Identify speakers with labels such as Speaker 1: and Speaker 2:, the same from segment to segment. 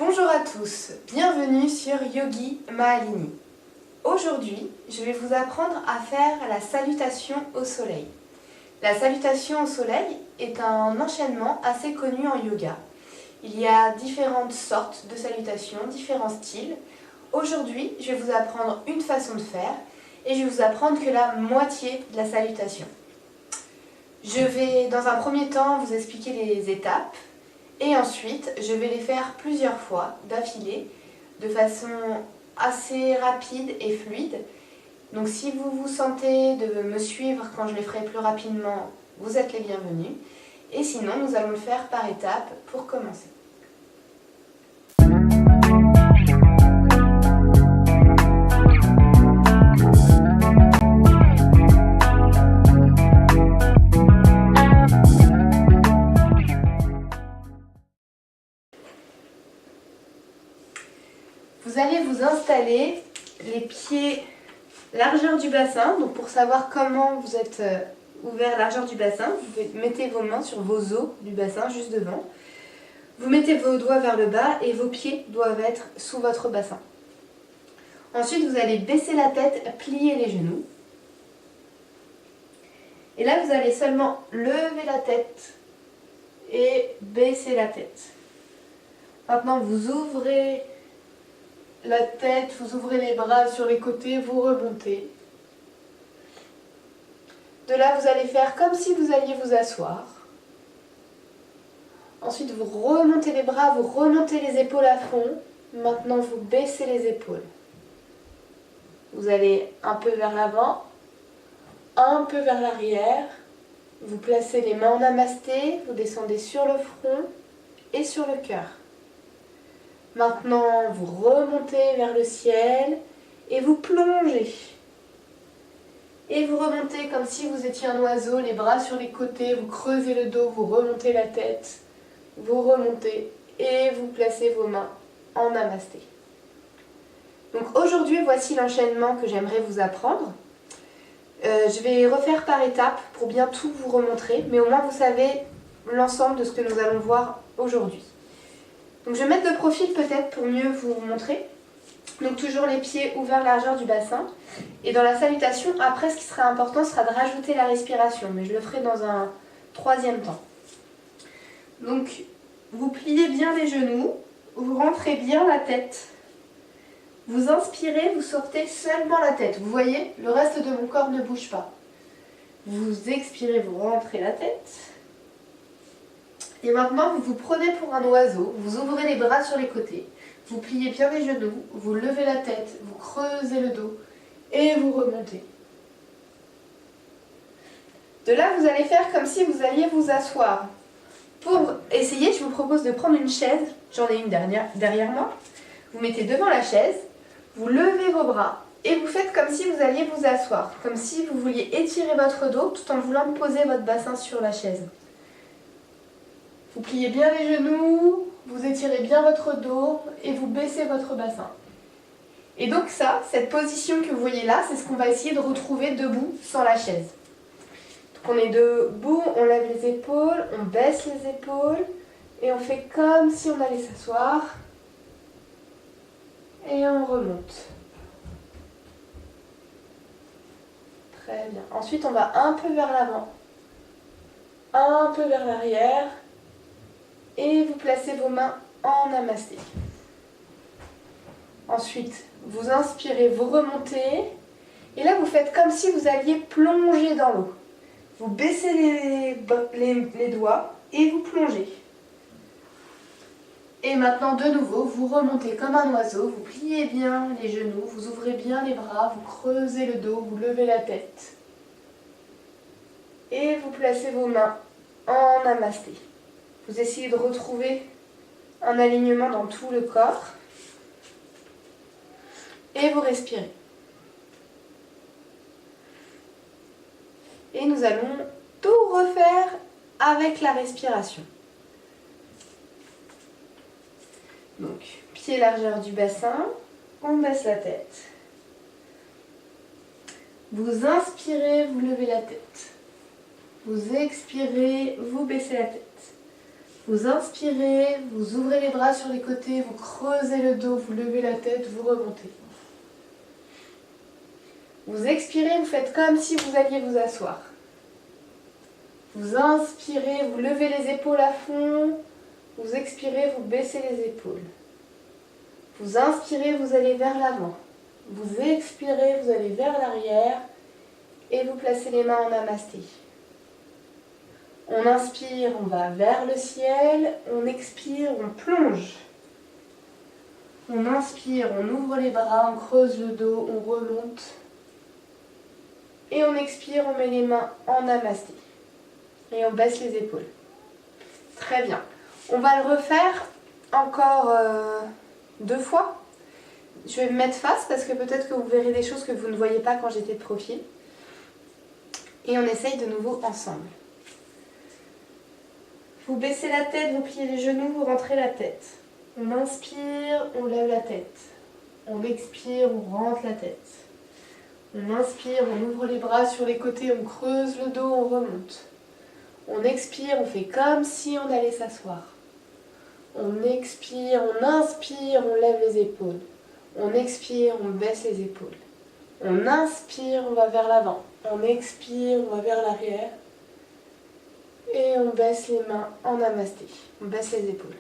Speaker 1: Bonjour à tous, bienvenue sur Yogi Mahalini. Aujourd'hui, je vais vous apprendre à faire la salutation au soleil. La salutation au soleil est un enchaînement assez connu en yoga. Il y a différentes sortes de salutations, différents styles. Aujourd'hui, je vais vous apprendre une façon de faire et je vais vous apprendre que la moitié de la salutation. Je vais dans un premier temps vous expliquer les étapes et ensuite je vais les faire plusieurs fois d'affilée de façon assez rapide et fluide. Donc si vous vous sentez de me suivre quand je les ferai plus rapidement, vous êtes les bienvenus. Et sinon, nous allons le faire par étapes pour commencer. Vous allez vous installer les pieds largeur du bassin. Donc pour savoir comment vous êtes ouvert largeur du bassin, vous mettez vos mains sur vos os du bassin juste devant. Vous mettez vos doigts vers le bas et vos pieds doivent être sous votre bassin. Ensuite, vous allez baisser la tête, plier les genoux. Et là, vous allez seulement lever la tête et baisser la tête. Maintenant, vous ouvrez la tête, vous ouvrez les bras sur les côtés, vous remontez. De là, vous allez faire comme si vous alliez vous asseoir. Ensuite, vous remontez les bras, vous remontez les épaules à fond. Maintenant, vous baissez les épaules. Vous allez un peu vers l'avant, un peu vers l'arrière. Vous placez les mains en namasté, vous descendez sur le front et sur le cœur. Maintenant, vous remontez vers le ciel et vous plongez. Et vous remontez comme si vous étiez un oiseau, les bras sur les côtés, vous creusez le dos, vous remontez la tête, vous remontez et vous placez vos mains en namasté. Donc aujourd'hui, voici l'enchaînement que j'aimerais vous apprendre. Je vais refaire par étapes pour bien tout vous remontrer, mais au moins vous savez l'ensemble de ce que nous allons voir aujourd'hui. Donc je vais mettre de profil peut-être pour mieux vous montrer. Donc toujours les pieds ouverts largeur du bassin. Et dans la salutation, après ce qui sera important sera de rajouter la respiration, mais je le ferai dans un troisième temps. Donc vous pliez bien les genoux, vous rentrez bien la tête. Vous inspirez, vous sortez seulement la tête. Vous voyez, le reste de mon corps ne bouge pas. Vous expirez, vous rentrez la tête. Et maintenant, vous vous prenez pour un oiseau, vous ouvrez les bras sur les côtés, vous pliez bien les genoux, vous levez la tête, vous creusez le dos et vous remontez. De là, vous allez faire comme si vous alliez vous asseoir. Pour essayer, je vous propose de prendre une chaise, j'en ai une derrière moi. Vous mettez devant la chaise, vous levez vos bras et vous faites comme si vous alliez vous asseoir, comme si vous vouliez étirer votre dos tout en voulant poser votre bassin sur la chaise. Vous pliez bien les genoux, vous étirez bien votre dos et vous baissez votre bassin. Et donc ça, cette position que vous voyez là, c'est ce qu'on va essayer de retrouver debout sans la chaise. Donc on est debout, on lève les épaules, on baisse les épaules et on fait comme si on allait s'asseoir. Et on remonte. Très bien. Ensuite, on va un peu vers l'avant, un peu vers l'arrière. Et vous placez vos mains en namasté. Ensuite, vous inspirez, vous remontez. Et là, vous faites comme si vous alliez plonger dans l'eau. Vous baissez les doigts et vous plongez. Et maintenant, de nouveau, vous remontez comme un oiseau. Vous pliez bien les genoux, vous ouvrez bien les bras, vous creusez le dos, vous levez la tête. Et vous placez vos mains en namasté. Vous essayez de retrouver un alignement dans tout le corps. Et vous respirez. Et nous allons tout refaire avec la respiration. Donc, pied largeur du bassin, on baisse la tête. Vous inspirez, vous levez la tête. Vous expirez, vous baissez la tête. Vous inspirez, vous ouvrez les bras sur les côtés, vous creusez le dos, vous levez la tête, vous remontez. Vous expirez, vous faites comme si vous alliez vous asseoir. Vous inspirez, vous levez les épaules à fond. Vous expirez, vous baissez les épaules. Vous inspirez, vous allez vers l'avant. Vous expirez, vous allez vers l'arrière. Et vous placez les mains en namasté. On inspire, on va vers le ciel. On expire, on plonge. On inspire, on ouvre les bras, on creuse le dos, on remonte. Et on expire, on met les mains en namasté. Et on baisse les épaules. Très bien. On va le refaire encore 2 fois. Je vais me mettre face parce que peut-être que vous verrez des choses que vous ne voyez pas quand j'étais de profil. Et on essaye de nouveau ensemble. Vous baissez la tête, vous pliez les genoux, vous rentrez la tête. On inspire, on lève la tête. On expire, on rentre la tête. On inspire, on ouvre les bras sur les côtés, on creuse le dos, on remonte. On expire, on fait comme si on allait s'asseoir. On expire, on inspire, on lève les épaules. On expire, on baisse les épaules. On inspire, on va vers l'avant. On expire, on va vers l'arrière. Et on baisse les mains en namasté. On baisse les épaules.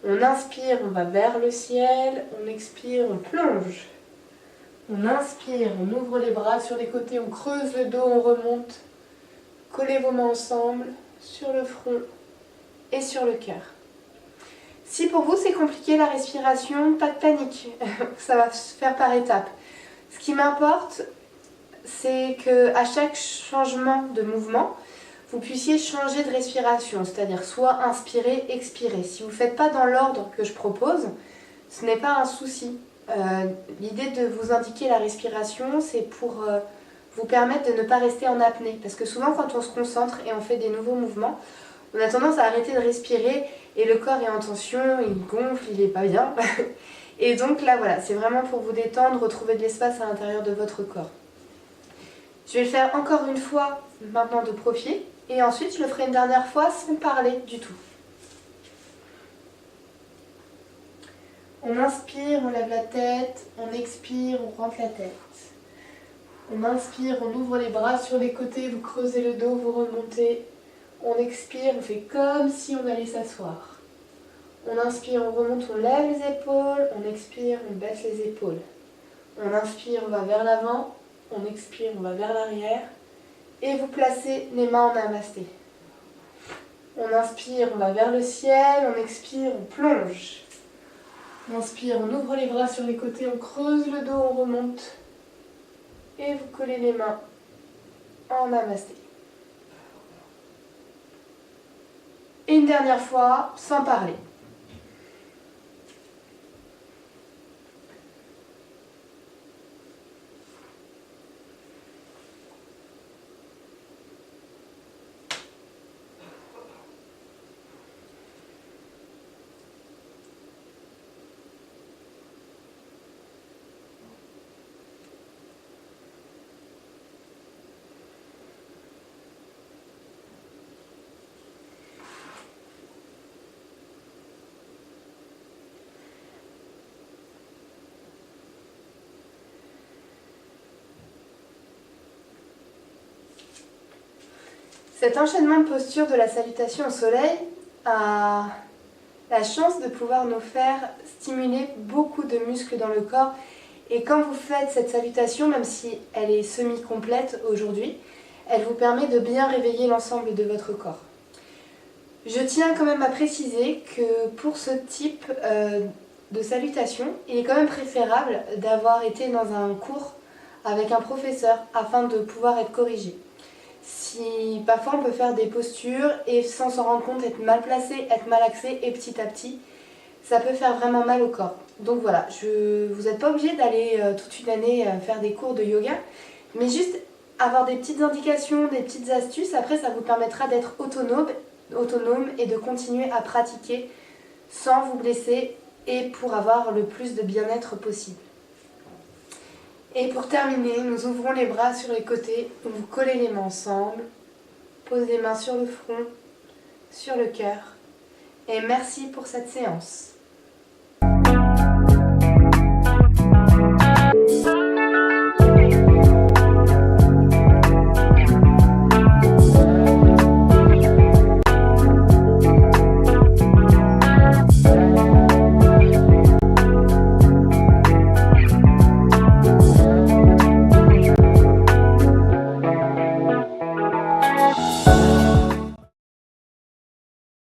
Speaker 1: On inspire, on va vers le ciel. On expire, on plonge. On inspire, on ouvre les bras sur les côtés, on creuse le dos, on remonte. Collez vos mains ensemble, sur le front et sur le cœur. Si pour vous c'est compliqué la respiration, pas de panique, ça va se faire par étapes. Ce qui m'importe, c'est qu'à chaque changement de mouvement, vous puissiez changer de respiration, c'est-à-dire soit inspirer, expirer. Si vous ne faites pas dans l'ordre que je propose, ce n'est pas un souci. L'idée de vous indiquer la respiration, c'est pour vous permettre de ne pas rester en apnée. Parce que souvent, quand on se concentre et on fait des nouveaux mouvements, on a tendance à arrêter de respirer et le corps est en tension, il gonfle, il n'est pas bien. Et donc là, voilà, c'est vraiment pour vous détendre, retrouver de l'espace à l'intérieur de votre corps. Je vais le faire encore une fois maintenant de profil et ensuite je le ferai une dernière fois sans parler du tout. On inspire, on lève la tête, on expire, on rentre la tête. On inspire, on ouvre les bras sur les côtés, vous creusez le dos, vous remontez. On expire, on fait comme si on allait s'asseoir. On inspire, on remonte, on lève les épaules. On expire, on baisse les épaules. On inspire, on va vers l'avant. On expire, on va vers l'arrière. Et vous placez les mains en namasté. On inspire, on va vers le ciel. On expire, on plonge. On inspire, on ouvre les bras sur les côtés, on creuse le dos, on remonte. Et vous collez les mains en namasté. Et une dernière fois, sans parler. Cet enchaînement de postures de la salutation au soleil a la chance de pouvoir nous faire stimuler beaucoup de muscles dans le corps. Et quand vous faites cette salutation, même si elle est semi-complète aujourd'hui, elle vous permet de bien réveiller l'ensemble de votre corps. Je tiens quand même à préciser que pour ce type de salutation, il est quand même préférable d'avoir été dans un cours avec un professeur afin de pouvoir être corrigé. Si parfois on peut faire des postures et sans s'en rendre compte être mal placé, être mal axé et petit à petit, ça peut faire vraiment mal au corps. Donc voilà, vous n'êtes pas obligé d'aller toute une année faire des cours de yoga, mais juste avoir des petites indications, des petites astuces, après ça vous permettra d'être autonome et de continuer à pratiquer sans vous blesser et pour avoir le plus de bien-être possible. Et pour terminer, nous ouvrons les bras sur les côtés, vous collez les mains ensemble, posez les mains sur le front, sur le cœur, et merci pour cette séance.